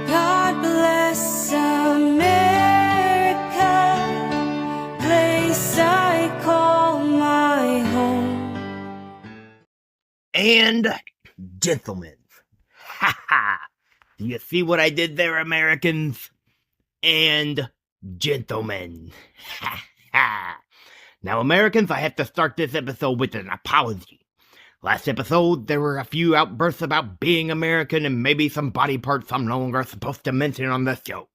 God bless America, place I call my home. And gentlemen, ha ha! Do you see what I did there, Americans? And gentlemen, ha ha! Now, Americans, I have to start this episode with an apology. Last episode, there were a few outbursts about being American and maybe some body parts I'm no longer supposed to mention on this show.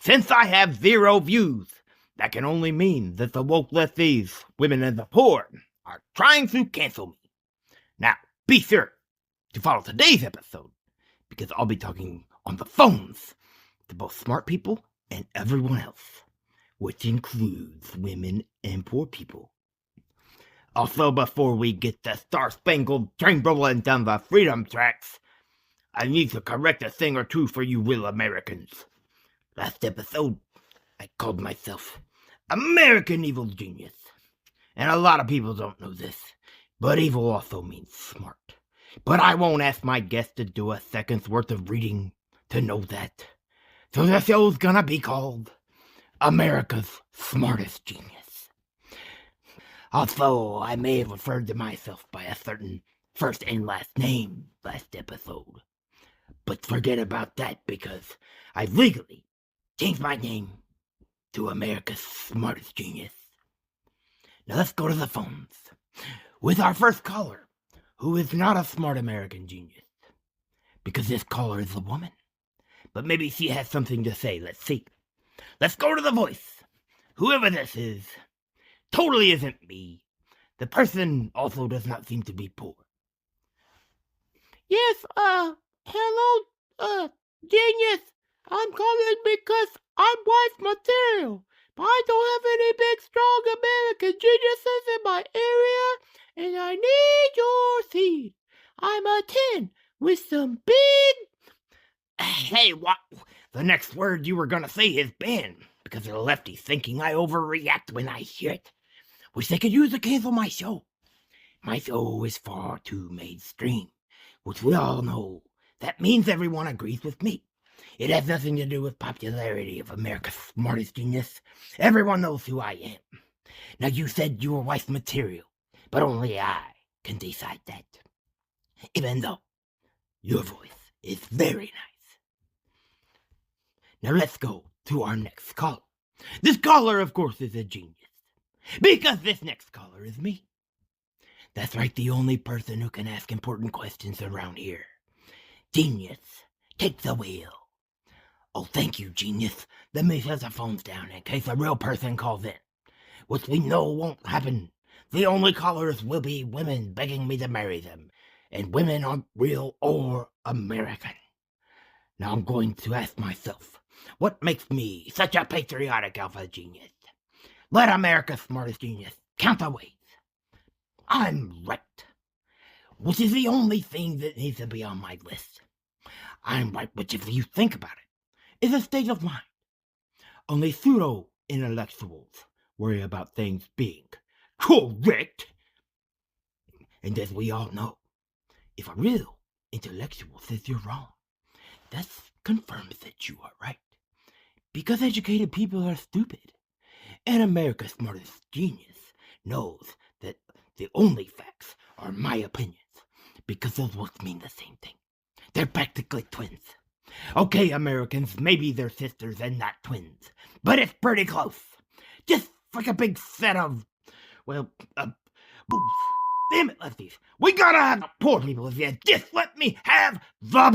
Since I have 0 views, that can only mean that the woke lefties, women, and the poor are trying to cancel me. Now, be sure to follow today's episode, because I'll be talking on the phones to both smart people and everyone else, which includes women and poor people. Also, before we get the star-spangled train rolling down the freedom tracks, I need to correct a thing or two for you real Americans. Last episode, I called myself American Evil Genius. And a lot of people don't know this, but evil also means smart. But I won't ask my guests to do a second's worth of reading to know that. So the show's gonna be called America's Smartest Genius. Although I may have referred to myself by a certain first and last name last episode. But forget about that, because I legally changed my name to America's Smartest Genius. Now let's go to the phones with our first caller, who is not a smart American genius, because this caller is a woman. But maybe she has something to say. Let's see. Let's go to the voice. Whoever this is totally isn't me. The person also does not seem to be poor. Yes, hello, genius. I'm calling because I'm wife material, but I don't have any big, strong American geniuses in my area, and I need your seed. I'm a 10 with some big... Hey, what? The next word you were gonna say is ban, because the lefties thinking I overreact when I hear it. Wish they could use to cancel my show. My show is far too mainstream, which we all know. That means everyone agrees with me. It has nothing to do with popularity of America's Smartest Genius. Everyone knows who I am. Now, you said you were wife material, but only I can decide that. Even though your voice is very nice. Now let's go to our next caller. This caller, of course, is a genius, because this next caller is me. That's right, the only person who can ask important questions around here. Genius, take the wheel. Oh, thank you, genius. Let me shut the phones down in case a real person calls in, which we know won't happen. The only callers will be women begging me to marry them, and women aren't real or American. Now I'm going to ask myself, what makes me such a patriotic alpha genius? Let America's Smartest Genius count the ways. I'm right, which is the only thing that needs to be on my list. I'm right, which, if you think about it, is a state of mind. Only pseudo-intellectuals worry about things being correct. And as we all know, if a real intellectual says you're wrong, that confirms that you are right. Because educated people are stupid. And America's Smartest Genius knows that the only facts are my opinions, because those words mean the same thing. They're practically twins. Okay, Americans, maybe they're sisters and not twins, but it's pretty close. Just like a big set of, boobs. Damn it, lefties. We gotta have the poor people if you just let me have the